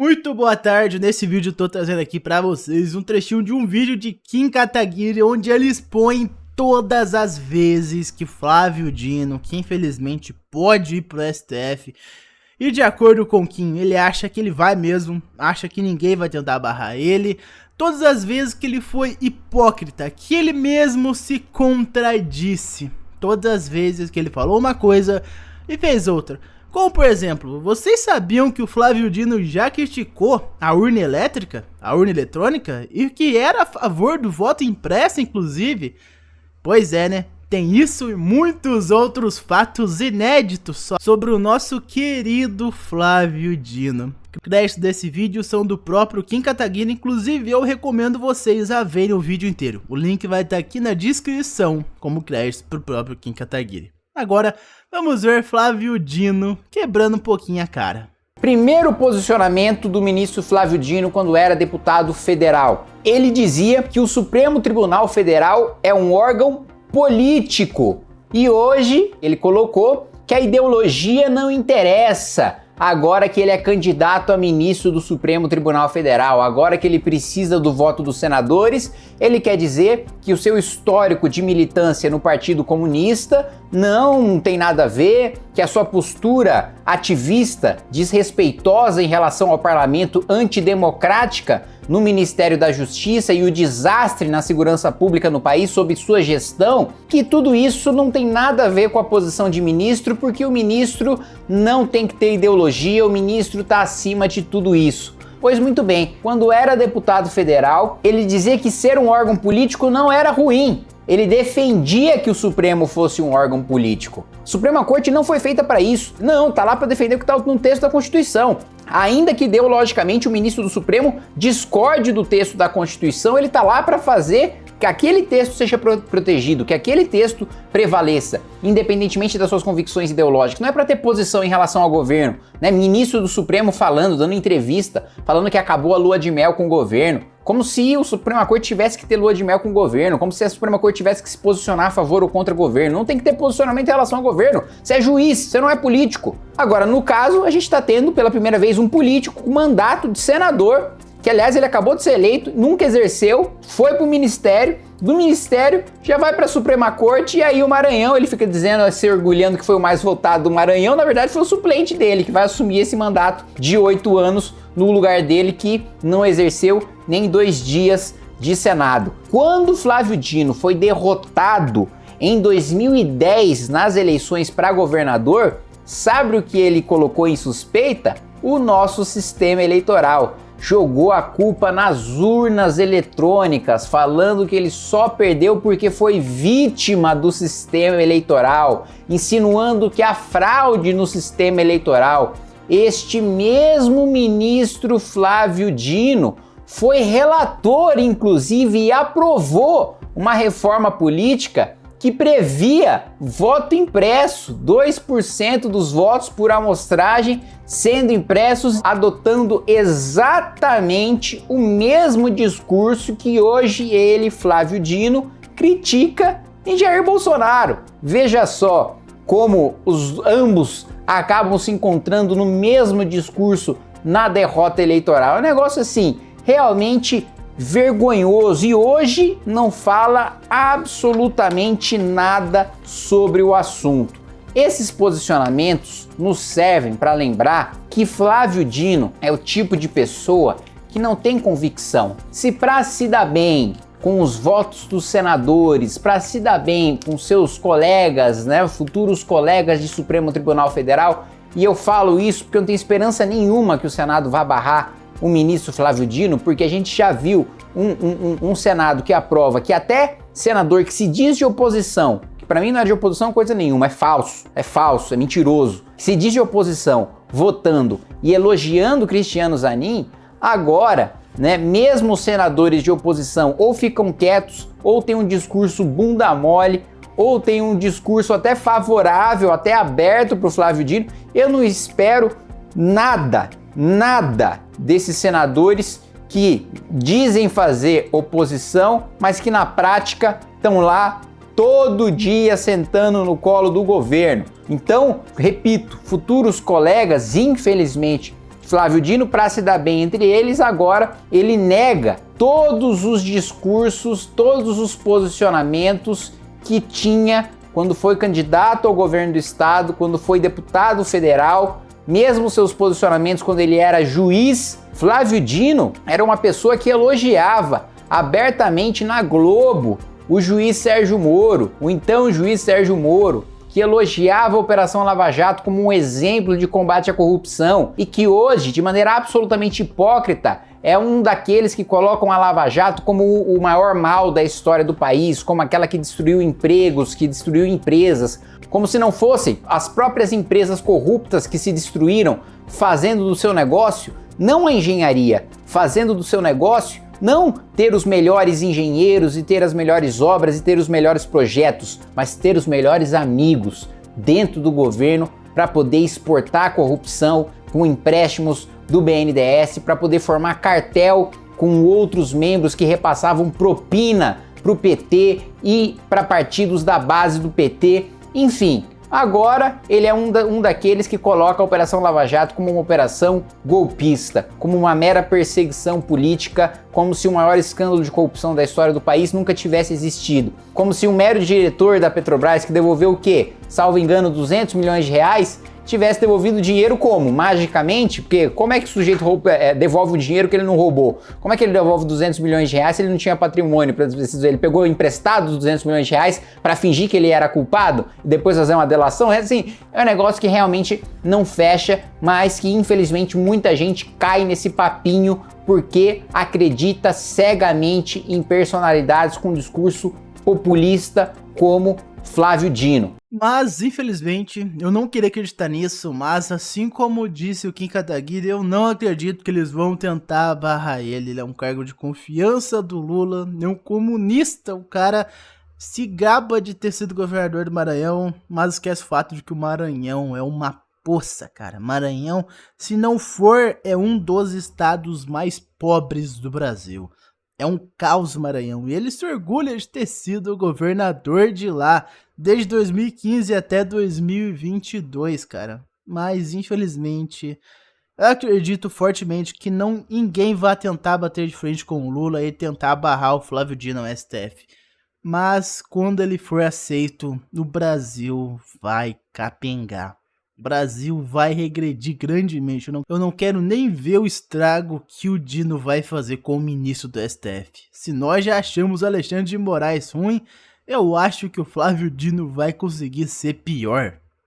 Muito boa tarde, nesse vídeo eu tô trazendo aqui pra vocês um trechinho de um vídeo de Kim Kataguiri, onde ele expõe todas as vezes que Flávio Dino, que infelizmente pode ir pro STF, e de acordo com Kim, ele acha que ele vai mesmo, acha que ninguém vai tentar barrar ele, todas as vezes que ele foi hipócrita, que ele mesmo se contradisse, todas as vezes que ele falou uma coisa e fez outra. Como por exemplo, vocês sabiam que o Flávio Dino já criticou a urna elétrica, a urna eletrônica, e que era a favor do voto impresso inclusive? Pois é, né? Tem isso e muitos outros fatos inéditos sobre o nosso querido Flávio Dino. Os créditos desse vídeo são do próprio Kim Kataguiri, inclusive eu recomendo vocês a verem o vídeo inteiro. O link vai estar aqui na descrição como créditos pro próprio Kim Kataguiri. Agora, vamos ver Flávio Dino quebrando um pouquinho a cara. Primeiro posicionamento do ministro Flávio Dino quando era deputado federal. Ele dizia que o Supremo Tribunal Federal é um órgão político. E hoje ele colocou que a ideologia não interessa. Agora que ele é candidato a ministro do Supremo Tribunal Federal, agora que ele precisa do voto dos senadores, ele quer dizer que o seu histórico de militância no Partido Comunista não tem nada a ver, que a sua postura ativista, desrespeitosa em relação ao parlamento, antidemocrática no Ministério da Justiça e o desastre na segurança pública no país sob sua gestão, que tudo isso não tem nada a ver com a posição de ministro, porque o ministro não tem que ter ideologia, o ministro está acima de tudo isso. Pois muito bem, quando era deputado federal, ele dizia que ser um órgão político não era ruim. Ele defendia que o Supremo fosse um órgão político. A Suprema Corte não foi feita para isso. Não, tá lá para defender o que está no texto da Constituição. Ainda que ideologicamente o ministro do Supremo discorde do texto da Constituição, ele tá lá para fazer que aquele texto seja protegido, que aquele texto prevaleça, independentemente das suas convicções ideológicas. Não é para ter posição em relação ao governo, né? Ministro do Supremo falando, dando entrevista, falando que acabou a lua de mel com o governo, como se o Suprema Corte tivesse que ter lua de mel com o governo, como se a Suprema Corte tivesse que se posicionar a favor ou contra o governo. Não tem que ter posicionamento em relação ao governo. Você é juiz, você não é político. Agora, no caso, a gente está tendo pela primeira vez um político com mandato de senador, que aliás ele acabou de ser eleito, nunca exerceu, foi pro ministério, do ministério já vai pra Suprema Corte, e aí o Maranhão, ele fica dizendo, se orgulhando que foi o mais votado do Maranhão, na verdade foi o suplente dele, que vai assumir esse mandato de 8 anos no lugar dele, que não exerceu nem 2 dias de Senado. Quando Flávio Dino foi derrotado em 2010 nas eleições para governador, sabe o que ele colocou em suspeita? O nosso sistema eleitoral. Jogou a culpa nas urnas eletrônicas, falando que ele só perdeu porque foi vítima do sistema eleitoral, insinuando que há fraude no sistema eleitoral. Este mesmo ministro Flávio Dino foi relator, inclusive, e aprovou uma reforma política que previa voto impresso, 2% dos votos por amostragem sendo impressos, adotando exatamente o mesmo discurso que hoje ele, Flávio Dino, critica em Jair Bolsonaro. Veja só como ambos acabam se encontrando no mesmo discurso na derrota eleitoral. É um negócio assim, realmente vergonhoso, e hoje não fala absolutamente nada sobre o assunto. Esses posicionamentos nos servem para lembrar que Flávio Dino é o tipo de pessoa que não tem convicção. Se para se dar bem com os votos dos senadores, para se dar bem com seus colegas, né, futuros colegas de Supremo Tribunal Federal, e eu falo isso porque eu não tenho esperança nenhuma que o Senado vá barrar o ministro Flávio Dino, porque a gente já viu um Senado que aprova que até senador que se diz de oposição, que para mim não é de oposição coisa nenhuma, é falso, é mentiroso, que se diz de oposição, votando e elogiando Cristiano Zanin, agora, né, mesmo os senadores de oposição ou ficam quietos, ou tem um discurso bunda mole, ou tem um discurso até favorável, até aberto para o Flávio Dino. Eu não espero nada desses senadores que dizem fazer oposição, mas que na prática estão lá todo dia sentando no colo do governo. Então, repito, futuros colegas, infelizmente, Flávio Dino, para se dar bem entre eles, agora ele nega todos os discursos, todos os posicionamentos que tinha quando foi candidato ao governo do estado, quando foi deputado federal, mesmo seus posicionamentos quando ele era juiz. Flávio Dino era uma pessoa que elogiava abertamente na Globo o juiz Sérgio Moro, o então juiz Sérgio Moro, que elogiava a Operação Lava Jato como um exemplo de combate à corrupção e que hoje, de maneira absolutamente hipócrita, é um daqueles que colocam a Lava Jato como o maior mal da história do país, como aquela que destruiu empregos, que destruiu empresas, como se não fossem as próprias empresas corruptas que se destruíram fazendo do seu negócio, não a engenharia, fazendo do seu negócio não ter os melhores engenheiros e ter as melhores obras e ter os melhores projetos, mas ter os melhores amigos dentro do governo para poder exportar a corrupção com empréstimos do BNDES, para poder formar cartel com outros membros que repassavam propina para o PT e para partidos da base do PT, enfim. Agora ele é um daqueles que coloca a Operação Lava Jato como uma operação golpista, como uma mera perseguição política, como se o maior escândalo de corrupção da história do país nunca tivesse existido. Como se um mero diretor da Petrobras que devolveu o quê? Salvo engano, 200 milhões de reais, tivesse devolvido dinheiro como? Magicamente? Porque como é que o sujeito devolve o dinheiro que ele não roubou? Como é que ele devolve 200 milhões de reais se ele não tinha patrimônio? Ele pegou emprestado os 200 milhões de reais para fingir que ele era culpado e depois fazer uma delação? Assim, é um negócio que realmente não fecha, mas que infelizmente muita gente cai nesse papinho porque acredita cegamente em personalidades com discurso populista como Flávio Dino. Mas, infelizmente, eu não queria acreditar nisso, mas assim como disse o Kim Kataguiri, eu não acredito que eles vão tentar barrar ele. Ele é um cargo de confiança do Lula, é um comunista, o cara se gaba de ter sido governador do Maranhão, mas esquece o fato de que o Maranhão é uma poça, cara. Maranhão, se não for, é um dos estados mais pobres do Brasil. É um caos Maranhão, e ele se orgulha de ter sido governador de lá desde 2015 até 2022, cara. Mas, infelizmente, eu acredito fortemente que ninguém vai tentar bater de frente com o Lula e tentar barrar o Flávio Dino no STF. Mas, quando ele for aceito, o Brasil vai capengar. O Brasil vai regredir grandemente. Eu não quero nem ver o estrago que o Dino vai fazer com o ministro do STF. Se nós já achamos o Alexandre de Moraes ruim, eu acho que o Flávio Dino vai conseguir ser pior.